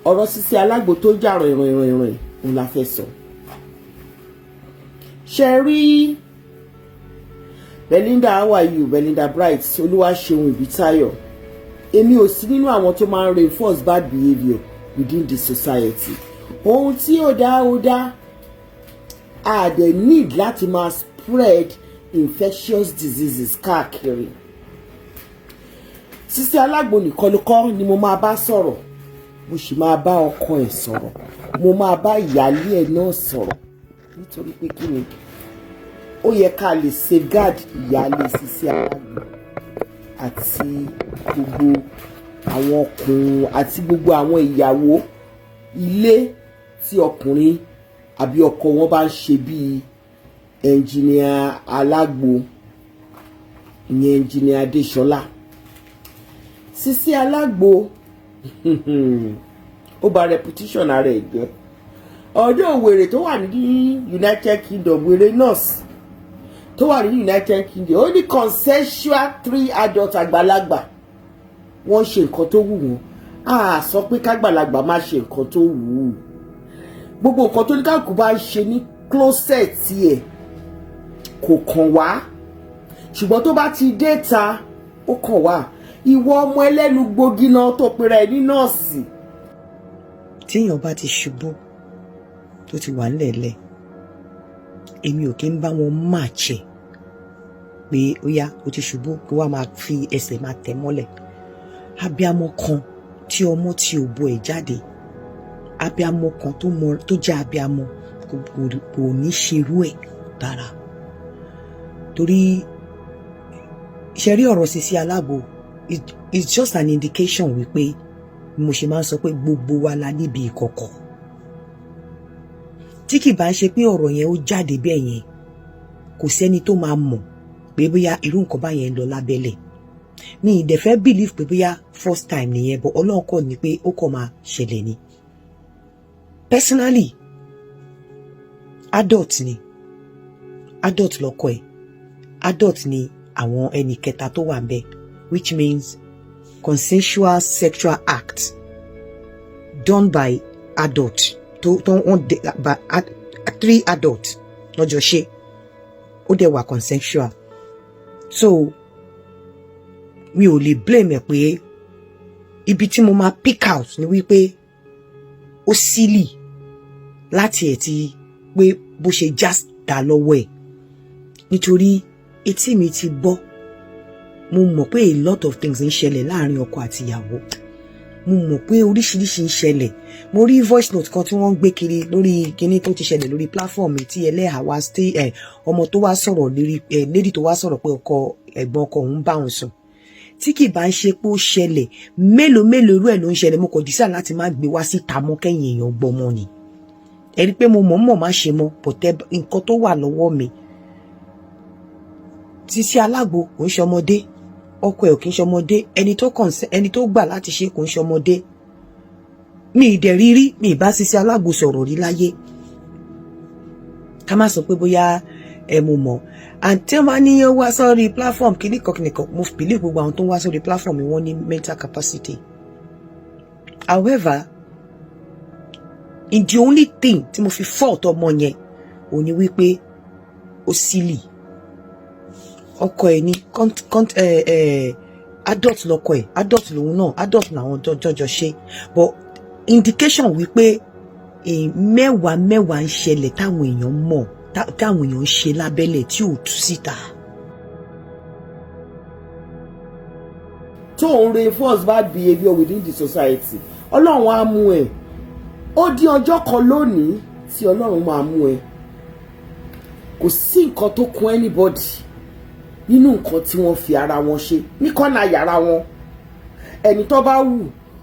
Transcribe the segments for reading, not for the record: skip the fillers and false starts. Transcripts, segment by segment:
ọ̀rọ̀ Sisi Alagbo tó jà rìnrìn òun la fẹ́ sọ. Ṣé rí Belinda, how are you? Belinda Bright, Olúwaṣeun Ìbítáyọ̀. Èmi ò sí nínú àwọn tó máa ń reinforce bad behaviour within the society. Ohun tí ó dá a dẹ̀ need láti máa spread infectious diseases káàkiri. Sisi Alagbo nìkan ló kọ́ ni mo máa bá sọ̀rọ̀, mo sì máa bá ọkọ ẹ̀ sọ̀rọ̀, mo máa bá ìyálé ẹ̀ náà sọ̀rọ̀, nítorí pé kí ni ó yẹ ká lè safeguard ìyálé Sisi Alagbo àti gbogbo àwọn ọkùnrin àti gbogbo àwọn ìyàwó ilé tí ọkùnrin àbí ọkọ wọn bá ń ṣe bíi engineer Alagbo, ìyẹn engineer Adéṣọlá. Sisi Alagbo ó bà reputation ara ẹ̀ jẹ́. Ọ̀dọ̀ wèrè tó wà ní United Kingdom, wèrè nurse tó wà ní United Kingdom, ó ní consensual 3 adult àgbàlagbà wọ́n ṣe nǹkan tó wù wọ́n. A sọ pé kágbàlagbà má ṣe nǹkan tó wù ú. Gbogbo nǹkan tó ní káàkù bá ń ṣe ní closet ẹ̀ kò kàn wá, ṣùgbọ́n tó bá ti dé ta ó kàn wá. Ìwọ ọmọ ẹlẹ́nu gbógínà tó pera ẹ̀ ní nọ́ọ̀sì. Tíyàn bá ti ṣubú tó ti wà nílẹ̀ẹ́lẹ̀, èmi ò kí ń bá wọn máàchẹ̀ pé ó yá ó ti ṣubú kí wọ́n máa fi ẹsẹ̀ máa tẹ̀ mọ́lẹ̀. Abíamọ kan tí ọmọ tí ò bo ẹ̀ jáde, abíamọ kan tó jẹ́ abíamọ kò ní ṣerú ẹ̀ dára. Torí ṣe rí ọ̀rọ̀ Sisi Alagbo, it's just an indication wípé mo ṣe máa ń sọ pé gbogbo wa la níbi ìkọ̀kọ̀. Tí kì bá ń ṣe pé ọ̀rọ̀ yẹn ó jáde bẹ́ẹ̀ yẹn, kò sẹ́ni tó máa mọ̀ pé bóyá irú nǹkan báyẹn lọ lábẹ́lẹ̀. Mi ì dẹ̀ fẹ́ believe pé bóyá first time nìyẹn, but Ọlọ́run kọ́ ni pé ó kọ́ máa ṣẹlẹ̀ ni. Personally, adult lọ́kọ ẹ̀, adult ni àwọn ẹnì kẹta tó wà ńbẹ̀, which means consensual sexual act done by adult by 3 adults lọ́jọ́ ṣe ó dẹ̀ wà consensual. So mi ò lè blame ẹ̀ pé ibi tí mo máa pick out ni wípé ó silly láti ẹ̀ ti pé bó ṣe just dá lọ́wọ́ ẹ̀, nítorí etí mi ti bọ́. Mo mọ̀ pé a lot of things ń ṣẹlẹ̀ láàrin ọkọ àti ìyàwó. Mo mọ̀ pé oríṣiríṣi ń ṣẹlẹ̀. Mo rí voice note kan tí wọ́n gbé kiri lórí kíní tó ti ṣẹlẹ̀ lórí platform tí ẹlẹ́hà wá stay ọmọ tó wá sọ̀rọ̀ lórí lady tó wá sọ̀rọ̀ pé ẹ̀gbọ́n ọkọ òun bá òun sùn. Tí kì bá ń ṣe pé ó ṣẹlẹ̀ mélòó irú ẹ̀ ló ń ṣẹlẹ̀, mo kò dísà láti má gbé wá síta mọ́ kẹ́yìn èèyàn gbọ́mọ ni. Ẹ rí pé mo mọ̀ má ṣe mọ́ pọ̀tẹ́ nǹkan tó wà lọ́wọ́ mi. Sisi Alagbo kò ń ṣọmọdé, ọkọ ẹ̀ ò kí ń ṣọmọdé, ẹni tó gbà láti ṣe kò ń ṣọmọdé. Mi ì dẹ̀ rírí, mi ì bá Sisi Alagbo sọ̀rọ̀ rí láyé. Ká má sọ pé bóyá mo mọ̀. Àǹtí ọmọ níyàn wá sórí platform kìnnìkan, mo believe gbogbo àwọn tó ń wá sórí platform wọ́n ní mental capacity. However, in the only thing tí mo fi fault ọmọ yẹn ò ní wípé ó silly. Ọkọ ẹ̀ ní adult lọ́kọ ẹ̀, adult lòun náà, adult làwọn jọjọ ṣe, but indication wípé mẹ́wàá ń ṣẹlẹ̀ táwọn èèyàn mọ̀, táwọn èèyàn ń ṣe lábẹ́lẹ̀ tí ò tú síta. Tó ń reinforce bad behaviour within the society, Ọlọ́run á mú ẹ. Ó di ọjọ́ kan lónìí tí Ọlọ́run máa mú ẹ. Kò sí nǹkan tó kún anybody nínú nǹkan tí wọ́n fi ara wọn ṣe ní kọ́nà yàrá wọn. Ẹni tó bá wù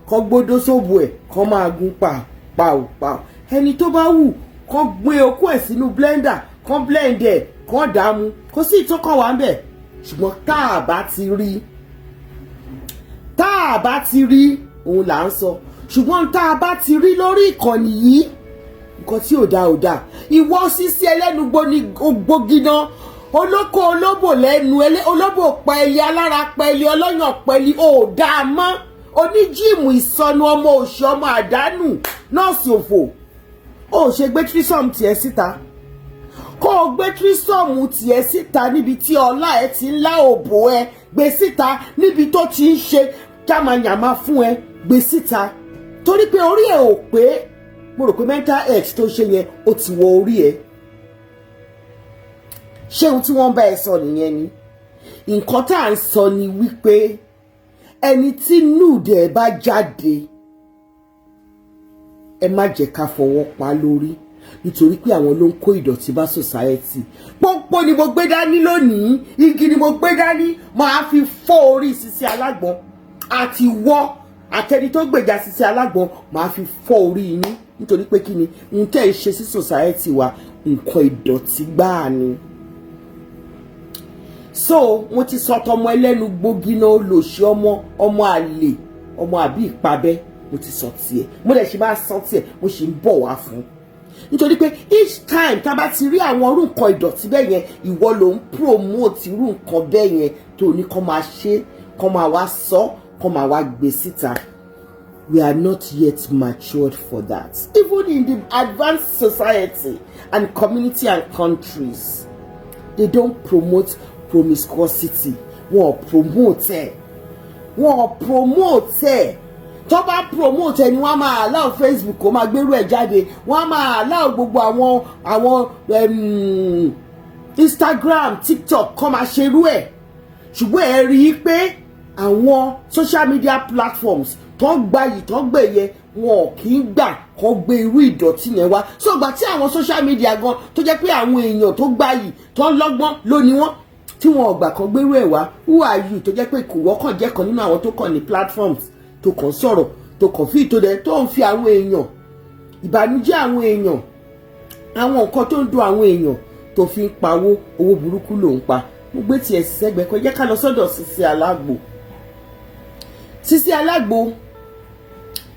kó gbódó sóbò ẹ̀ kó máa gún pàù. Ẹni tó bá wù kó gbé okó ẹ̀ sínú blender kó blend ẹ̀ kó dààmú, kò sí ìtọ́kọ̀ wá ń bẹ̀. Ṣùgbọ́n tá a bá ti rí òun là ń sọ. Ṣùgbọ́n tá a bá ti rí lórí ìkànnì yìí, nǹkan tí ò dáa. Ìwọ Sisi ẹlẹ́nu gbógínà, olóko olóbò lẹ́nu, olóbò pẹ̀lì, alára pẹ̀lì, ọlọ́yàn pẹ̀lì, ò dáa mọ́. oníjíìmù ìsọnù ọmọ òṣì ọmọ àdánù nọ́ọ̀sì òfò ó ṣe gbé tírísọ̀mù tiẹ̀ síta kó o gbé tírísọ̀mù tiẹ̀ síta níbi tí ọlá ẹ ti ń lá òbò ẹ gbé síta níbi tó ti ń ṣe jámayàmá fún ẹ gbé síta torí pé orí ẹ ò pé mo rò pé mental health tó ṣe yẹn ó ti wọ orí ẹ ṣé ohun tí wọ́n bá ẹ sọ nìyẹn ni nǹkan tá à ń sọ ni wípé ẹni tí nude ẹ bá jáde ẹ má jẹ́ ká fọwọ́ pa lórí nítorí pé àwọn ló ń kó ìdọ̀tí bá society pọ́npọ́n ni mo gbé dání lónìí igi ni mo gbé dání máa fi fọ́ orí Sisi Alágbọ̀n àti wọ́ àtẹni tó gbèjà Sisi Alágbọ̀n máa fi fọ́ orí yín nítorí pé kí ni n tẹ́ ẹ ṣe sí society wa nǹkan ìdọ̀tí gbáà ni. So mo ti sọ tọmọ ẹlẹ́nu gbógi náà lòṣì ọmọ àlè ọmọ àbí ìpabẹ́ mo ti sọ tiẹ̀ mo dẹ̀ ṣe máa sọ tiẹ̀ mo ṣe ń bọ̀ wá fún nítorí pé each time tá a bá ti rí àwọn irú nǹkan ìdọ̀tí bẹ́ẹ̀ yẹn ìwọ ló ń promote irú nǹkan bẹ́ẹ̀ yẹn tó ní kó máa ṣe kó máa wá sọ kó máa wá gbé síta. We are not yet matured for that. Even in the advanced society and community and countries, they don't promote promiscuity. Wọ́n promote ẹ̀. Tó bá promote ẹ̀ ni wọ́n máa allow Facebook kó máa gbérú ẹ̀ jáde. Wọ́n máa allow gbogbo àwọn Instagram, TikTok kó máa ṣerú ẹ̀. Ṣùgbọ́n ẹ rí i pé àwọn social media platforms tó gbayì tó gbèyẹ wọn kì í gbà kó gbé irú ìdọ̀tí yẹn wá. So gbà tí àwọn social media gan tó jẹ́ pé àwọn èèyàn tó gbayì tó lọ́gbọ́n lóní wọn tí wọn ò gbà kan gbérú ẹ̀ wá, who are you tó jẹ́ pé kò wọ́kàn jẹ́ kan nínú àwọn tó kàn ní platforms tó kàn sọ̀rọ̀ tó kàn fi ìtòdẹ tó ń fi àwọn èèyàn ìbànújẹ́ àwọn èèyàn àwọn nǹkan tó ń dùn àwọn èèyàn tó fi ń pawó owó burúkú ló ń pa. Mo gbé tiẹ̀ sẹ́gbẹ̀ẹ́ kan jẹ́ ká lọ sọ́dọ̀ Sisi Alágbo. Sisi Alágbo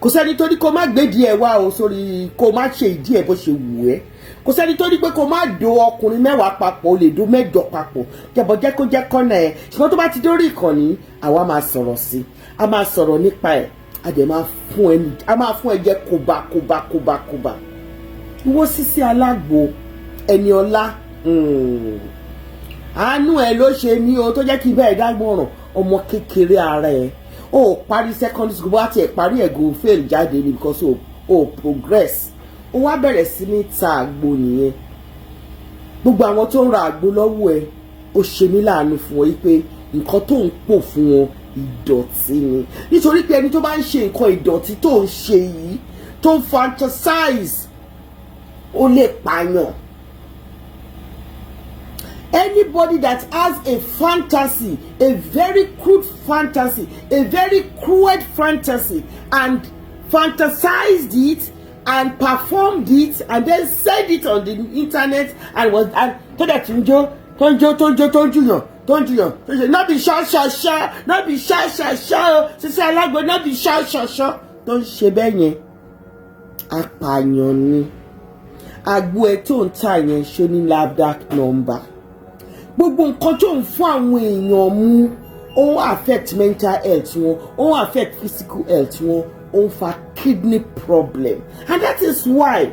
kò sẹ́ni tó ní kó má gbé díẹ̀ wá o sórí kó má ṣe ìdí ẹ̀ bó ṣe wù ẹ́. Kò sẹ́ni tó ní pé kó má do ọkùnrin 10 papọ̀ o lè do 8 papọ̀ jẹ́bọ̀ jẹ́ kó jẹ́ kọ́nà ẹ̀. Ṣùgbọ́n tó bá ti dórí ìkànnì àwa máa sọ̀rọ̀ sí a máa sọ̀rọ̀ nípa ẹ̀ a dẹ̀ máa fún ẹ jẹ́ kóbá. Ìwọ Sisi Alágbo ẹni ọlá àánú ẹ ló ṣe mí o tó jẹ́ kí bẹ́ẹ̀ dágbọ̀ràn ọmọ kékeré ara ẹ̀ o parí secondary school bá tiẹ̀ parí ẹ̀gùn fail jáde ni because o progress o wá bẹ̀rẹ̀ sí ní ta àgbo nìyẹn. Gbogbo àwọn tó ń ra àgbo lọ́wọ́ ẹ ó ṣe mí láàánú fún ọ pé nǹkan tó ń pò fún wọn ìdọ̀tí ni nítorí pé ẹni tó bá ń ṣe nǹkan ìdọ̀tí tó ń ṣe yìí tó ń fantasize ó lè pààyàn. Anybody that has a fantasy, a very crude fantasy, a very cruel fantasy, and fantasized it and performed it and then said it on the internet and so that not be sha, not be sha, Sisi Alágbo, not be sha. Don't ṣe bẹ́ẹ̀ yẹn. Apààyàn ni. Àgbo ẹ̀ tó ń tà yẹn ṣó ní NAFDAC number. Gbogbo nǹkan tó ń fún àwọn èèyàn mú ó affect mental health wọn ó affect physical health wọn ó fa kidney problem, and that is why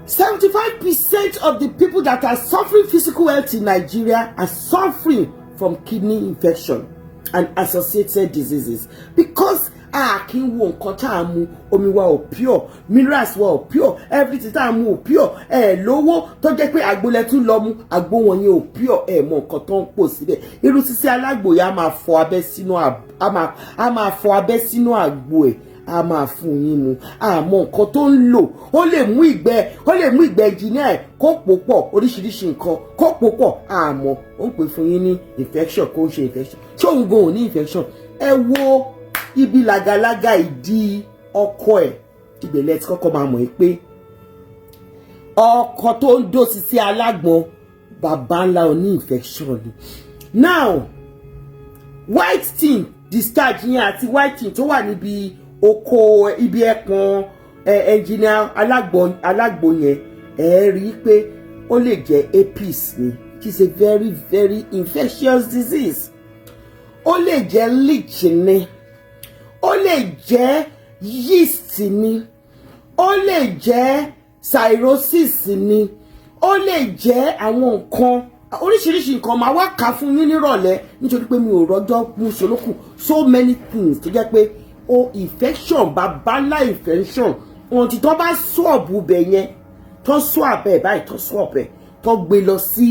75% of the people that are suffering physical health in Nigeria are suffering from kidney infection and associated diseases because kí n wo nǹkan tá a mú omi wa ò pure, minerals wa ò pure, everything tá a mú ò pure, lówó tó jẹ́ pé àgbolẹ̀ tún lọ mú àgbo wọn yẹn ò pure, mọ nǹkan tó ń pò síbẹ̀. Irú Sisi Alágbo yẹn a máa fọ abẹ́ sínú àgbo ẹ̀ a máa fún yín mu àmọ́ nǹkan tó ń lò ó lè mú ìgbẹ́ engineer kó pò pọ̀ oríṣiríṣi nǹkan kó pò pọ̀ àmọ́ ó ń pè fún yín ní infection kó ń ṣe infection ṣé òun gan ò ní infection. Ẹ wo ibi làgàlàgà ìdí ọkọ ẹ̀ ìbẹ̀lẹ̀ tí kọ́kọ́ máa mọ̀ pé ọkọ tó ń dó Sisi Alágbọ̀n bàbá ńlá oní infection ni. Now white thing discharge yẹn àti white thing tó wà níbi oko ibi ẹpọn engineer Alágbo yẹn rí i pé ó lè jẹ́ herpes ni, which is a very very infectious disease. Ó lè jẹ́ leech ni, lè jẹ́ yeast ni, ó lè jẹ́ cirrhosis ni, ó lè jẹ́ àwọn nǹkan oríṣiríṣi nǹkan máa wá kà fún yín nírọ̀lẹ́ nítorí pé mi ò rọ́jọ́ mú ṣolókù so many things tó jẹ́ pé o infection babalá infection ohun tí tó bá swab bẹ̀ yẹn tó swab ẹ̀ báyìí tó swab ẹ̀ tó gbé lọ sí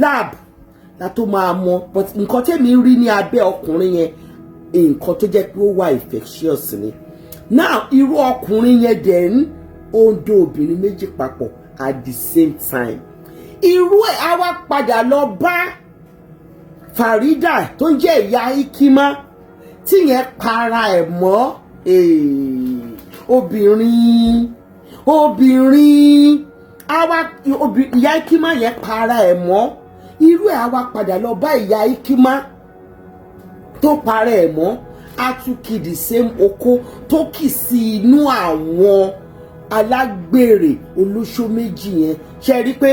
lab la tó máa mọ̀ but nǹkan tẹ́mi rí ní abẹ́ ọkùnrin yẹn nǹkan tó jẹ́ pé ó wà infectious ni now irú ọkùnrin yẹn dẹ̀ ń ó ń dó obìnrin méjì papọ̀ at the same time irú ẹ̀ á wá padà lọ bá Farida tó ń jẹ́ ìyá Ikima tí yẹn para ẹ̀ mọ́ obìnrin ìyá Ikima yẹn para ẹ̀ mọ́ irú ẹ̀ á wá padà lọ bá ìyá Ikima tó para ẹ̀ mọ́ á tún kì the same oko tó kì sí inú àwọn alágbèrè olóṣó méjì yẹn ṣe rí pé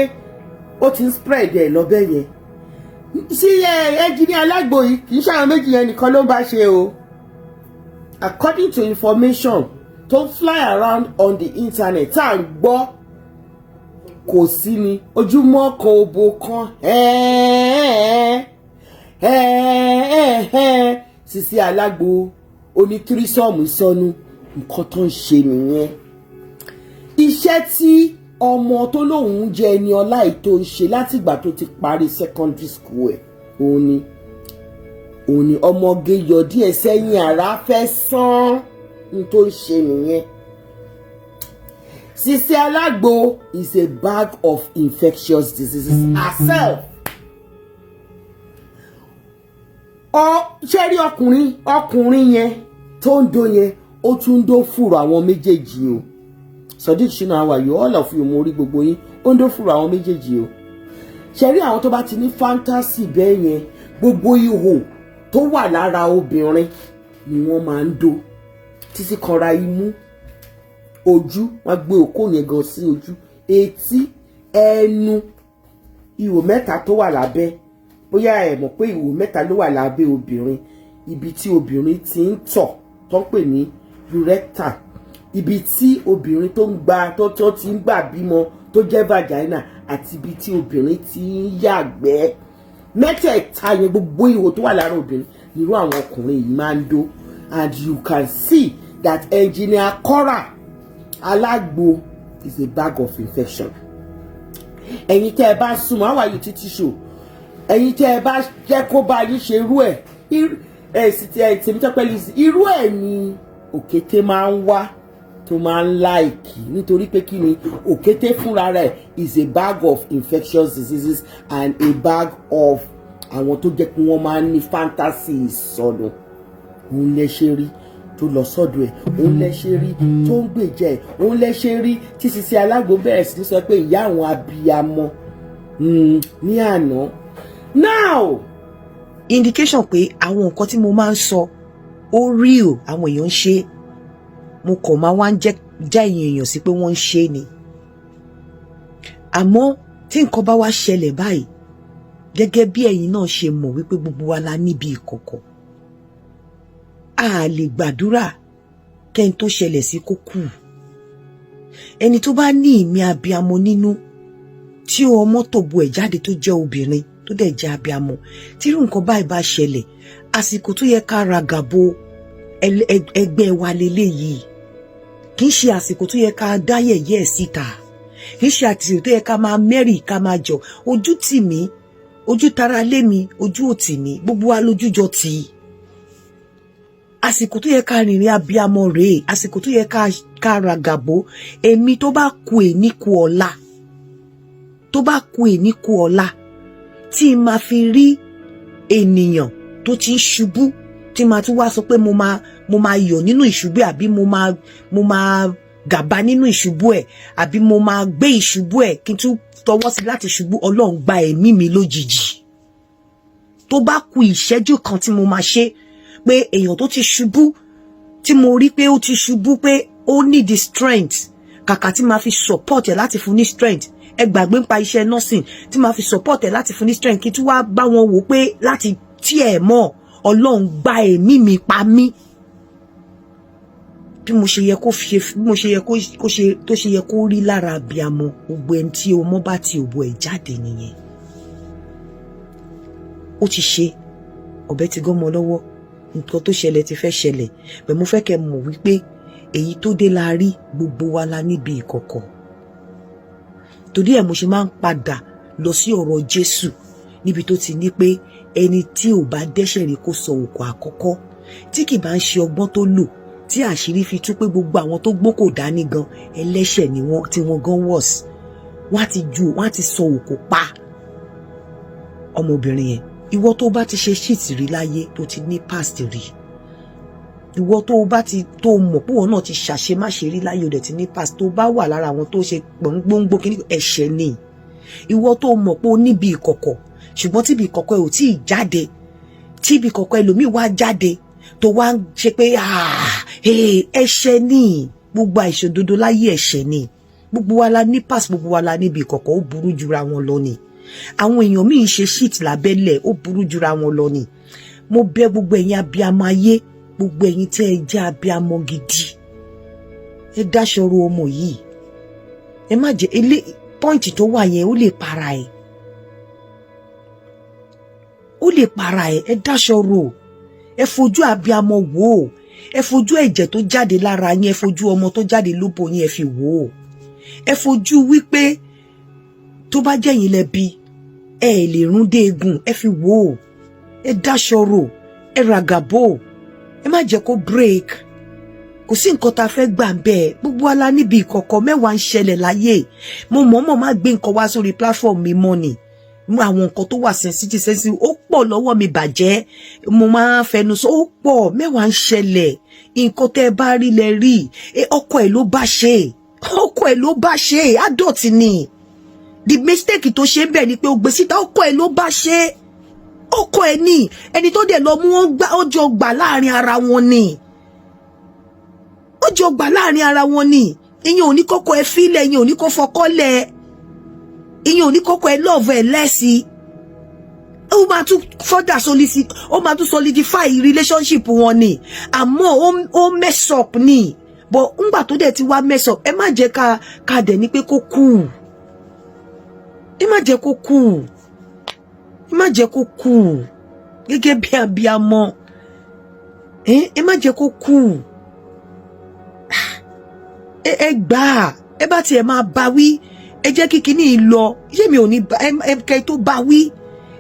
ó ti ń spread ẹ̀ lọ́bẹ̀ yẹn sí ẹnjìní Alagbo yìí kì í ṣàwọn méjì yẹn nìkan ló ń bá ṣe o according to information tó fly around on the internet tá à ń gbọ́ kò sí ni ojúmọ́ kan òbò kan Sisi Alagbo oní tírísọ́ọ̀mù sọnù nǹkan tó ń ṣe nìyẹn iṣẹ́ tí ọmọ tó lóun jẹ́ ẹni ọlá ètò ń ṣe látìgbà tó ti parí secondary school ẹ̀ òun ni ọmọge yọ díẹ̀ sẹ́yìn ara fẹ́ sán ní tó ń ṣe nìyẹn Sisi Alagbo is a bag of infectious diseases herself. Ṣé rí ọkùnrin yẹn tó ń dó yẹn ó tún ń dó fùrọ̀ àwọn méjèèjì o Sodiq Shina how are you all of you mo rí gbogbo yín ó ń dó fùrọ̀ àwọn méjèèjì o ṣé rí àwọn tó bá ti ní fantasy bẹ́ẹ̀ yẹn gbogbo ihò tó wà lára obìnrin ni wọ́n máa ń dó títí kanra imú ojú wọ́n gbé òkò yẹn gan sí ojú etí ẹnu ihò mẹ́ta tó wà lábẹ́ bóyá ẹ mọ̀ pé ihò mẹ́ta ló wà lábẹ́ obìnrin ibi tí obìnrin ti ń tọ̀ tó ń pè ní urethra ibi tí obìnrin tó ń gba tó ti ń gbà bímọ tó jẹ́ vagina àti ibi tí obìnrin ti ń yàgbẹ́ mẹ́tẹ̀ẹ̀ta yẹn gbogbo ihò tó wà lára obìnrin nírú àwọn ọkùnrin yìí máa ń dó and you can see that engineer Kora Alagbo is a bag of infection. Ẹ̀yin tẹ́ ẹ bá súnmọ́ how are you títí show ẹ̀yin tẹ́ ẹ bá jẹ́ kó bá yín ṣe irú ẹ̀ sì ti ẹ̀ tèmi tọ́pẹ́ Lesi irú ẹ̀ ni òkété máa ń wá tó máa ń láìkì nítorí pé kí ni òkété fúnra rẹ̀ is a bag of infectious diseases and a bag of àwọn tó jẹ́ pé wọ́n máa ń ní fantasy ìsọnù òun lẹ ṣe rí tó lọ sọ́dọ̀ ẹ̀ òun lẹ ṣe rí tó ń gbèjà ẹ̀ òun lẹ ṣe rí tí Sisi Alagbo bẹ̀rẹ̀ sí ní sọ pé ìyá àwọn abiyamọ ní àná now indication pé àwọn nǹkan tí mo máa ń sọ ó real àwọn èèyàn ń ṣe mo kàn máa wá ń já èèyàn sí pé wọ́n ń ṣe ni àmọ́ tí nǹkan bá wá ṣẹlẹ̀ báyìí gẹ́gẹ́ bí ẹ̀yin náà ṣe mọ̀ wípé gbogbo wa la níbi ìkọ̀kọ̀ a lè gbàdúrà kẹ́ni tó ṣẹlẹ̀ sí kó kú ẹni tó bá ní ìmí abiyamọ nínú tí ọmọ tó bu ẹ̀ jáde tó jẹ́ obìnrin tó dẹ̀ jẹ́ abiyamọ tí irú nǹkan báyìí bá ṣẹlẹ̀ àsìkò tó yẹ ká ra gàbo ẹgbẹ́ wa leléyìí kì í ṣe àsìkò tó yẹ ká dá yẹ̀yẹ́ síta kì í ṣe àsìkò tó yẹ ká máa mẹ́rì ká máa jọ ojú tì mí ojú tara lé mi ojú òtì mi gbogbo wa lójújọ tì í àsìkò tó yẹ ká rìnrìn abiyamọ rèé àsìkò tó yẹ ká ra gàbo èmi tó bá ku èní ku ọ̀la tí ma fi rí ènìyàn tó ti ń ṣubú tí ma tún wá sọ pé mo máa yọ̀ nínú ìṣubú àbí mo máa gàba nínú ìṣubú ẹ̀ àbí mo máa gbé ìṣubú ẹ̀ kí n tún tọwọ́ sí láti ṣubú Ọlọ́run gba ẹ̀mí mi lójijì tó bá ku ìṣẹ́jú kan tí mo máa ṣe pé èèyàn tó ti ṣubú tí mo rí pé ó ti ṣubú pé ó need the strength kàkà tí ma fi support ẹ̀ láti fún ní strength ẹ gbàgbé ń pa iṣẹ́ nursing tí ma fi support ẹ̀ láti fún ní strength kí tí wá bá wọn wò pé láti tí ẹ̀ mọ̀ Ọlọ́run gba ẹ̀mí mi pa mí bí mo ṣe yẹ kó ṣe bí mo ṣe yẹ kó ṣe tó ṣe yẹ kó rí lára abiyamọ gbogbo ẹni tí ọmọ bá ti òbò ẹ̀ jáde nìyẹn. Ó ti ṣe ọ̀bẹ ti gọ́mọ lọ́wọ́ nǹkan tó ṣẹlẹ̀ ti fẹ́ ṣẹlẹ̀ bẹ́ẹ̀ mo fẹ́ kẹ́ mọ̀ wípé èyí tó dé la rí gbogbo wa la níbi ìkọ̀kọ̀. Torí ẹ̀ mo ṣe máa ń padà lọ sí ọ̀rọ̀ Jésù níbi tó ti ní pé ẹni tí ò bá dẹ́ṣẹ̀ rí kó sọ òkò àkọ́kọ́ tí kì bá ń ṣe ọgbọ́n tó lò tí àṣírí fi tú pé gbogbo àwọn tó gbókò dání gan ẹlẹ́ṣẹ̀ ni wọ́n tí wọ́n gan wọ̀s wọ́n á ti sọ òkò pa ọmọbìnrin yẹn. Ìwọ tó bá ti ṣe shit rí láyé tó ti ní past rí, ìwọ tó bá ti tó mọ̀ pé wọn náà ti ṣàṣemáṣe rí láyé ó dẹ̀ ti ní past tó bá wà lára àwọn tó ṣe gbòǹgbò kíní ẹ̀ṣẹ̀ ni. Ìwọ tó mọ̀ pé ó níbi ìkọ̀kọ̀ ṣùgbọ́n tíbi ìkọ̀kọ̀ ẹ̀ ò tí ì jáde tíbi ìkọ̀kọ̀ ẹlòmíì wá jáde tó wá ń ṣe pé ẹ̀ṣẹ̀ ni. Gbogbo àìṣòdodo láyé ẹ̀ṣẹ̀ ni. Gbogbo wa la ní past, gbogbo wa la níbi ìkọ̀kọ̀, ó burú jura wọn lọ ni. Àwọn èèyàn míì ṣe shit lábẹ́lẹ̀, ó burú jura wọn lọ ni. Mo bẹ̀ gbogbo ẹ̀yin abiyamọ ayé, gbogbo ẹ̀yin tẹ́ ẹ jẹ́ abiyamọ gidi, ẹ dáṣọrò ọmọ yìí. Ẹ má jẹ́ ilé pọ́ìntì tó wà yẹn ó lè para ẹ̀, ó lè para ẹ̀. Ẹ dáṣọrò, ẹ fojú abiyamọ wò ó, ẹ fojú ẹ̀jẹ̀ tó jáde lára yín, ẹ fojú ọmọ tó jáde lóbò yín ẹ fi wò ó, ẹ fojú wípé tó bá jẹ́ yín lẹ́bi ẹ lè rún dé egun, ẹ fi wò ó. Ẹ dáṣọrò, ẹ ràgàbò, ẹ má jẹ́ kó break. Kò sí nǹkan tá a fẹ́ gbà bẹ́ẹ̀. Gbogbo wa la níbi ìkọ̀kọ̀ mẹ́wàá ń ṣẹlẹ̀ láyé. Mo mọ̀ọ́mọ̀ má gbé nǹkan wá sórí platform mi mọ́ ni. Àwọn nǹkan tó wà sensitive ó pọ̀ lọ́wọ́ mi bàjẹ́. Mo máa ń fẹnu sọ ó pọ̀ mẹ́wàá ń ṣẹlẹ̀. Nǹkan tẹ́ ẹ bá rí lẹ rí. Ọkọ ẹ̀ ló bá ṣe. Ọkọ ẹ̀ ló bá ṣe. Adult ni. The mistake tó ṣe ń bẹ̀ ni pé ó gbé síta, ọkọ ẹ̀ ló bá ṣe. Ọkọ ẹ̀ ni ẹni tó dẹ̀ lọ mú ó jọ gbà láàrin ara wọn ni. Ó jọ gbà láàrin ara wọn ni. Ìyẹn ò ní kọ́kọ́ ẹ fílẹ̀, ìyẹn ò ní kó fọkọ́lẹ̀, ìyẹn ò ní kọ́kọ́ ẹ love ẹ Lesi. Ó máa tún further solidify relationship wọn ni. Àmọ́ ó mess up ni. But ńgbà tó dẹ̀ ti wá mess up, ẹ má jẹ́ ká dẹ̀ ní pé kó kú. Ẹ má jẹ́ kó kú. Ẹ má jẹ́ kó kú. Gẹ́gẹ́ bí abiyamọ. Ẹ má jẹ́ kó kú. Ẹ gbà. Ẹ bá tiẹ̀ máa bá wí. Ẹ jẹ́ kí kíní lọ. Ṣé mi ò ní kẹ́ tó bá wí.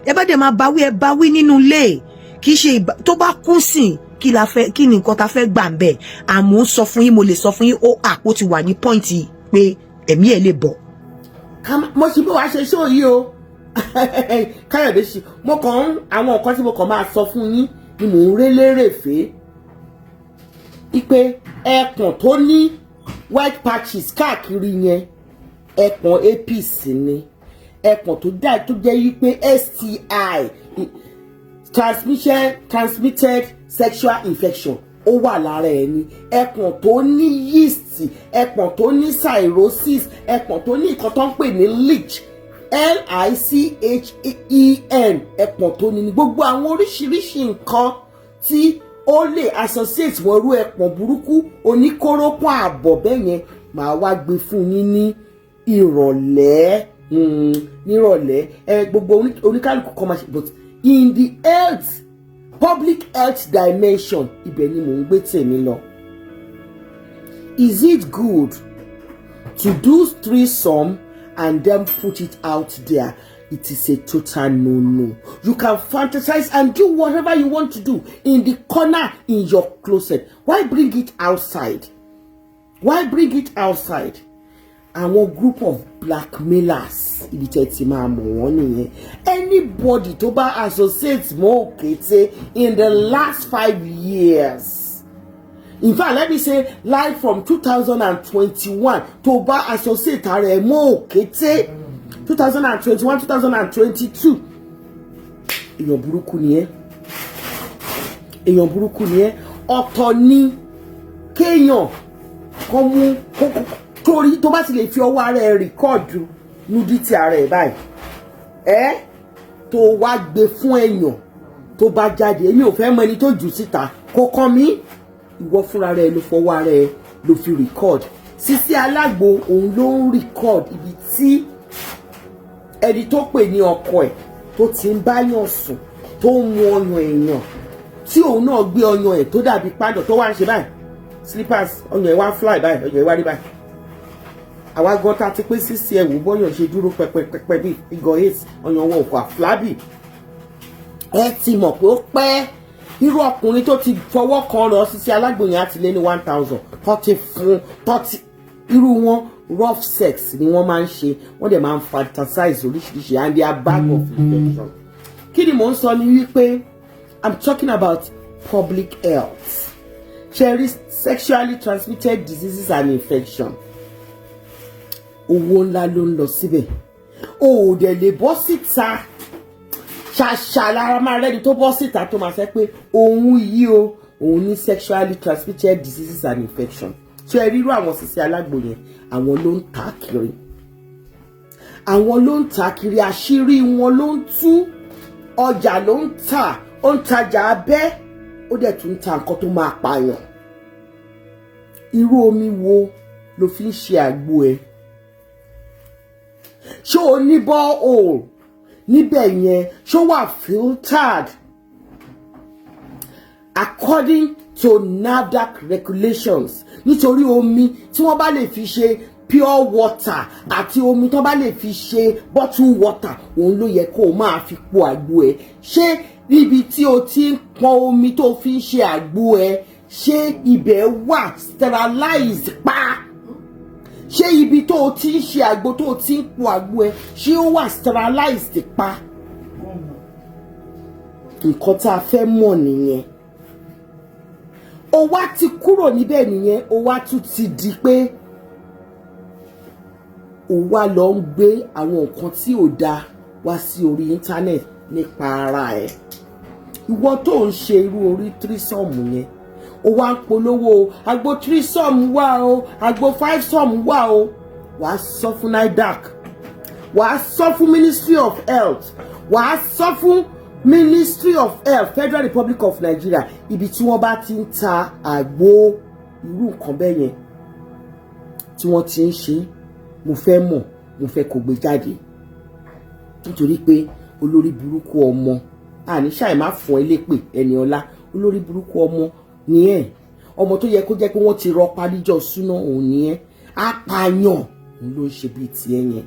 Ẹ bá dẹ̀ máa bá wí, ẹ bá wí nínú ilé. Kì í ṣe tó bá kún sìn kí ni nǹkan ta fẹ́ gbà ń bẹ̀. Àmọ́ sọ fún yín, mo lè sọ fún yín ó àpò ti wà ní pọ́ìntì pé ẹ̀mí ẹ̀ lè bọ̀. Mo ṣe bí wàá ṣe ṣó yìí o. Káyọ̀dé ṣe mo kàn àwọn nǹkan tí mo kàn máa sọ fún yín ni mò ń rélérèfé. Ipe ẹkùn tó ní white patches káàkiri yẹn ẹkùn APC ni. Ẹkùn tó dá tó jẹ́ wípé STI transmitted sexual infection ó wà lára ẹ̀ ni. Ẹkùn tó ní yeast, ẹkùn tó ní cirrhosis, ẹkùn tó ní nǹkan tó ń pè ní leech LICHEN ẹkùn tó ní gbogbo àwọn oríṣiríṣi nǹkan tí ó lè associate wọn rú ẹpọ̀n burúkú oníkórópọ̀ àbọ̀ bẹ́ẹ̀ yẹn màá wá gbé fún yín ní ìrọ̀lẹ́ nírọ̀lẹ́ gbogbo oníkálùkù kan máa ṣe but in the health public health dimension ibẹ̀ ni mò ń gbé tèmi lọ. Is it good to do threesome and then put it out there? It is a total no-no. You can fantasize and do whatever you want to do in the corner in your closet. Why bring it outside? Why bring it outside? Àwọn group of blackmailers ibi tẹ́ ti máa mọ̀ wọ́n nìyẹn. Anybody tó bá associate mọ́ òkété in the last 5 years. In fact, let me say live from 2021 tó bá associate ara ẹ̀ mọ́ òkété 2021, 2022. Èèyàn burúkú ni ẹ́. Èèyàn burúkú ni ẹ́. Ọ̀tọ̀ ni kéèyàn kó mú torí tó bá ti lè fi ọwọ́ ara ẹ̀ rìkọ́ọ̀dù nudity ara ẹ̀ báyìí. Tó wá gbé fún èèyàn tó bá jáde. Èmi ò fẹ́ mọ ẹni tó jù síta. Kò kàn mí. ìwọ fúnra rẹ ló fọwọ́ ara ẹ ló fi record. Sisi Alagbo òun ló ń record ibi tí ẹni tó pè ní ọkọ ẹ̀ tó ti ń báyàn sùn tó ń mu ọyàn èèyàn tí òun náà gbé ọyàn ẹ̀ tó dàbí pádọ̀ tó wá ń ṣe báyìí slippers ọyàn ẹ̀ wá fly báyìí ọyàn ẹ̀ wá rí báyìí. Àwa gan ta ti pé Sisi ẹ̀ wò bọ́yàn ṣe dúró pẹpẹpẹpẹ bíi figure 8 ọyàn wọn ò kọ́ àflábì. Ẹ ti mọ̀ pé ó pẹ́ irú ọkùnrin tó ti fọwọ́ kan lọ Sisi Alagbo yẹn á ti lé ní 1000 tó ti fún tó ti irú wọn rough sex ni wọ́n máa ń ṣe wọ́n dẹ̀ máa ń fantasize oríṣiríṣi and they are bag of infection. Kí ni mò ń sọ ni wípé I'm talking about public health. Sexually transmitted diseases and infection. Owó ńlá ló ń lọ síbẹ̀. O ò dẹ̀ lè bọ́ síta ṣàṣà lára máa rẹ́ni tó bọ́ síta tó máa fẹ́ pé òun yìí o òun ní sexually transmitted diseases and infection. Ṣé ẹ rírú àwọn Sisi Alagbo yẹn àwọn ló ń tà kiri. Àwọn ló ń tà kiri àṣírí wọn ló ń tú ọjà ló ń tà ó ń tajà abẹ́ ó dẹ̀ tún ń ta nǹkan tó máa pààyàn. Irú omi wo ló fi ń ṣe àgbo ẹ? Ṣé o ní borehole níbẹ̀ yẹn ṣó wà filtered according to NAFDAC regulations? Nítorí omi tí wọ́n bá lè fi ṣe pure water àti omi tí wọ́n bá lè fi ṣe bottled water òun ló yẹ kó o máa fi po àgbo ẹ. Ṣé níbi tí o ti ń pọn omi tó fi ń ṣe àgbo ẹ ṣé ibẹ̀ wà sterilized pa? Ṣé ibi tó o ti ń ṣe àgbo tó o ti ń po àgbo ẹ ṣé ó wà sterilized pa? Nǹkan tá a fẹ́ mọ̀ nìyẹn. O wá ti kúrò níbẹ̀ nìyẹn o wá tún ti di pé o wá lọ ń gbé àwọn nǹkan tí ò dáa wá sí orí íńtánẹ́ẹ̀tì nípa ara ẹ̀. Ìwọ tó ń ṣe irú orí threesome yẹn o wá ń polówó àgbo threesome wà o àgbo fivesome wà o. Wàá sọ fún NAFDAC, wàá sọ fún Ministry of Health, wàá sọ fún Ministry of Health Federal Republic of Nigeria ibi tí wọ́n bá ti ń ta àgbo irú nǹkan bẹ́ẹ̀ yẹn tí wọ́n ti ń ṣe. Mo fẹ́ mọ̀ mo fẹ́ kó gbé jáde nítorí pé olórí burúkú ọmọ àníṣàì má fún ẹ lépè ẹni ọlá olórí burúkú ọmọ ni ẹ ọmọ tó yẹ kó jẹ́ pé wọ́n ti rọ paríjọ súná òun ni ẹ apààyàn ló ń ṣe bíi tiẹ̀ yẹn.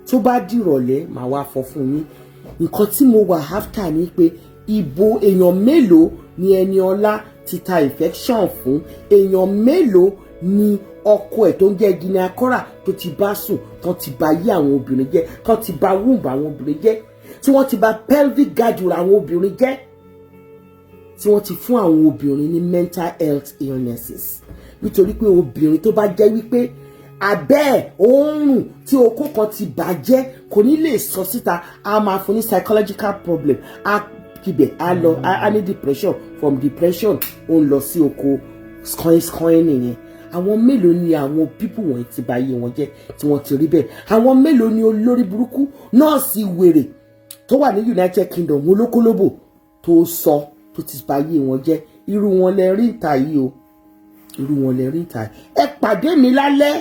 Tó bá dìrọ̀lẹ́ màá wá fọ fún yín nǹkan tí mo wà after ni pé ibo èèyàn mélòó ni ẹni ọlá ti ta infection fún, èèyàn mélòó ni ọkọ ẹ̀ tó ń jẹ́ Guinea Kora tó ti bá sùn tán ti bà yé àwọn obìnrin jẹ́ tán ti bà womb àwọn obìnrin jẹ́ tí wọ́n ti bà pelvic girdle àwọn obìnrin jẹ́ tí wọ́n ti fún àwọn obìnrin ní mental health illnesses nítorí pé obìnrin tó bá jẹ́ wípé abẹ́ òórùn tí okó kan ti bàjẹ́ kò ní lè sọ síta a máa fún ní psychological problem a kibẹ̀ a lọ a ní depression from depression ó ń lọ sí oko skoin nìyẹn. Àwọn mélòó ni àwọn people wọ̀nyí ti bà yé wọn jẹ́ tí wọ́n ti rí bẹ́ẹ̀? Àwọn mélòó ni olórí burúkú nọ́ọ̀sì wèrè tó wà ní United Kingdom olókólóbò tó sọ tó ti bà yé wọn jẹ́? Irú wọn lẹ rí ìta yìí o, irú wọn lẹ rí ìta. Ẹ pàdé mi lálẹ́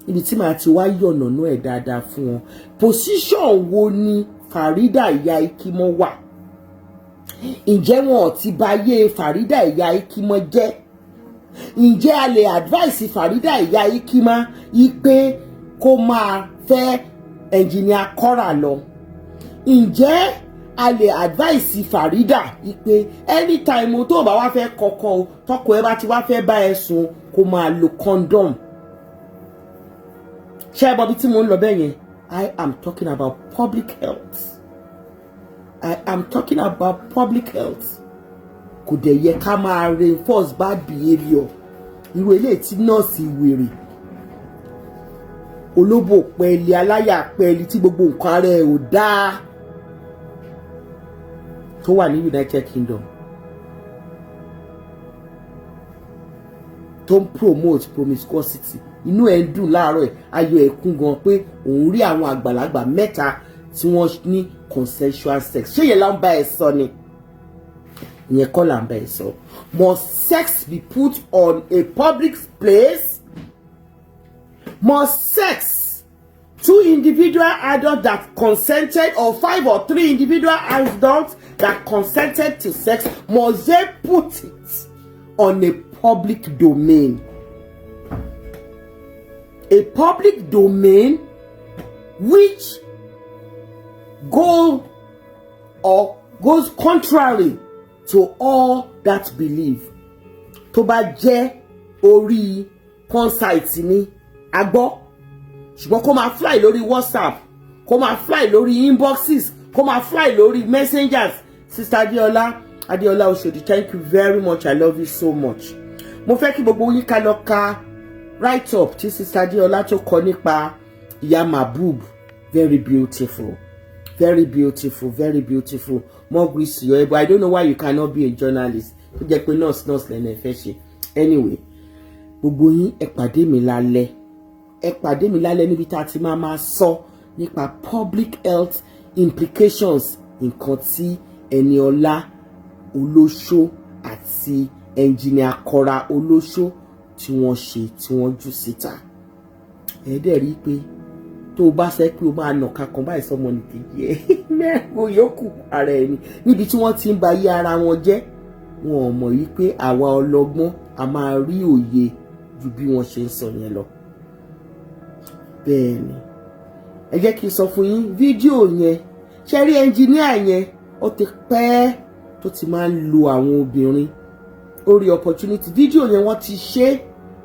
ibi tí màá ti wá yọ̀nàná ẹ̀ dáadáa fún wọn. Position wo ni Farida ìyá Ikimọ wà? Ǹjẹ́ wọn ti bà yé Farida ìyá Ikimọ jẹ́? Ǹjẹ́ a lè advice Farida ìyá Ikimọ ipe kó máa fẹ́ engineer Kora lọ? Ǹjẹ́ a lè advice Farida ipe anytime tó bá wá fẹ́ kọ́kọ́ o tọkọ ẹ bá ti wá fẹ́ bá ẹ sùn kó máa lo condom? Ṣé bọ́bí tí mo ń lọ bẹ́ẹ̀ yẹn? I am talking about public health. I am talking about public health. Kò dẹ̀ yẹ ká máa reinforce bad behaviour. Irú eléyìí tí nọ́ọ̀sì wèrè olóbò pẹ́ẹ́lí aláyà pẹ́ẹ́lí tí gbogbo nǹkan ara ẹ̀ ò dáa tó wà ní United Kingdom tó ń promote promiscuity. Inú ẹ̀ ń dùn láàárọ̀ ẹ̀ ayọ̀ ẹ̀ kún gan pé òun rí àwọn àgbàlagbà mẹ́ta tí wọ́n ní consensual sex. Ṣé yẹn là ń bá ẹ sọ ni? ìyẹn kọ́ là ń bẹ̀ sọ. Must sex be put on a public place? Must sex 2 individual adults that consented or 5 or 3 individual adults that consented to sex, must they put it on a public domain? A public domain which goes contrary to all that believe. Tó bá jẹ́ orí porn site ni a gbọ́, ṣùgbọ́n kó máa fly lórí WhatsApp, kó máa fly lórí inboxes, kó máa fly lórí messengers. Sister Adéọlá Oshodi, thank you very much. I love you so much. Mo fẹ́ kí gbogbo yín ká lọ ka write up tí Sister Adéọlá tó kọ nípa ìyá Mabub. Very beautiful. Very beautiful, very beautiful. More grace to you. But I don't know why you cannot be a journalist. Tó jẹ́ pé nurse lẹ́nu ẹ̀fẹ́ ṣe. Anyway, gbogbo yín ẹ pàdé mi lálẹ́. Ẹ pàdé mi lálẹ́ níbi tá a ti máa sọ nípa public health implications nǹkan tí Ẹniọlá Olóṣó àti engineer Kọ́ra Olóṣó tí wọ́n ṣe tí wọ́n jù síta. Ẹ dẹ̀ rí pé tó bá fẹ́ pé o máa nà kankan báyìí sọmọ nìkejì ẹ mẹ́rin yòókù ara ẹni níbi tí wọ́n ti ń ba yí ara wọn jẹ́. Wọn ò mọ̀ wípé àwa ọlọ́gbọ́n a máa rí òye ju bí wọ́n ṣe ń sọ yẹn lọ. Bẹ́ẹ̀ni, ẹ jẹ́ kí n sọ fún yín fídíò yẹn ṣe rí ẹnjìníà yẹn ó ti pẹ́ tó ti máa ń lo àwọn obìnrin orí opportunity. Fídíò yẹn wọ́n ti ṣe,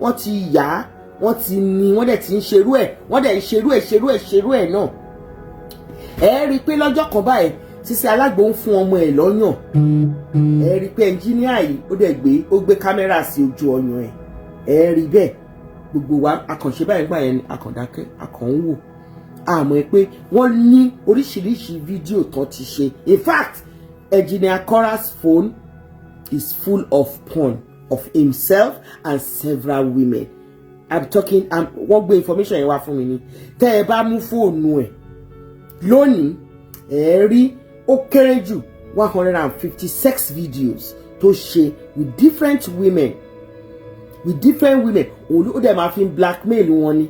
wọ́n ti yà, wọ́n ti ní, wọ́n dẹ̀ ti ń ṣerú ẹ̀, wọ́n dẹ̀ ń ṣerú ẹ̀ náà. Ẹ rí i pé lọ́jọ́ kan báyìí Sisi Alagbo ń fún ọmọ ẹ̀ lọ́yàn. Ẹ rí i pé ẹnjìníà yìí ó gbé kámẹ́rà sí ojú ọyàn ẹ̀. Ẹ rí bẹ́ẹ̀ gbogbo wa akànṣe báyìí gbà yẹn akàndákẹ́ akàn ń wò. Àmọ́ pé wọ́n ní oríṣiríṣi fídíò tán ti ṣe. In fact, Engineer Kora's phone is full of porn of himself and several women. I'm talking, wọ́n gbé information yẹn wá fún mi ni. Tẹ́ ẹ bá mú fóònù ẹ̀ lónìí, ẹ rí ó kéré jù 156 videos tó ṣe with different women. Òun ló dẹ̀ máa fi blackmail wọn ni.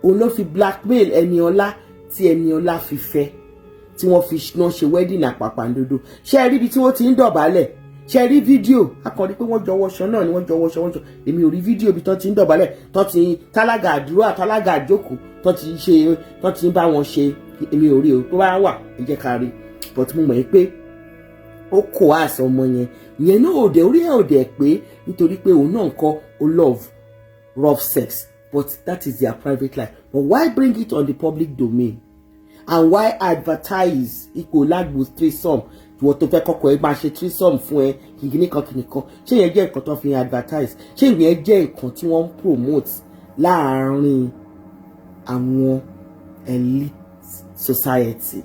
Òun ló fi blackmail Ẹniọlá tí Ẹniọlá fi fẹ́, tí wọ́n fi náà ṣe wedding àpàpàǹdodo. Ṣé ẹ rí ibi tí wọ́n ti ń dọ̀bálẹ̀? Ṣé ẹ rí fídíò? Akọ̀rí pé wọ́n jọ wọṣọ náà ni wọ́n jọ wọṣọ. Èmi ò rí fídíò bí tán ti ń dọ̀bálẹ̀, tán ti tálágà àdúrà, tálágà àjókòó, tán ti ń bá wọn ṣe. Èmi ò rí o, tó bá wà ẹ jẹ́ ká rí. But mo mọ̀ pé ó kò àṣà ọmọ yẹn náà òde orí ẹ̀ òde pé nítorí pé òun náà ń kọ́ ó love rough sex. But that is their private life. But why bring it on the public domain? And why advertise ipò Alagbo threesome? Wọ́n tó fẹ́ kọ́kọ́ ẹ máa ṣe threesome fún ẹ kìnìkan. Ṣé yẹn jẹ́ nǹkan tó fi advertise? Ṣé ìyẹn jẹ́ nǹkan tí wọ́n ń promote láàárín àwọn elite society?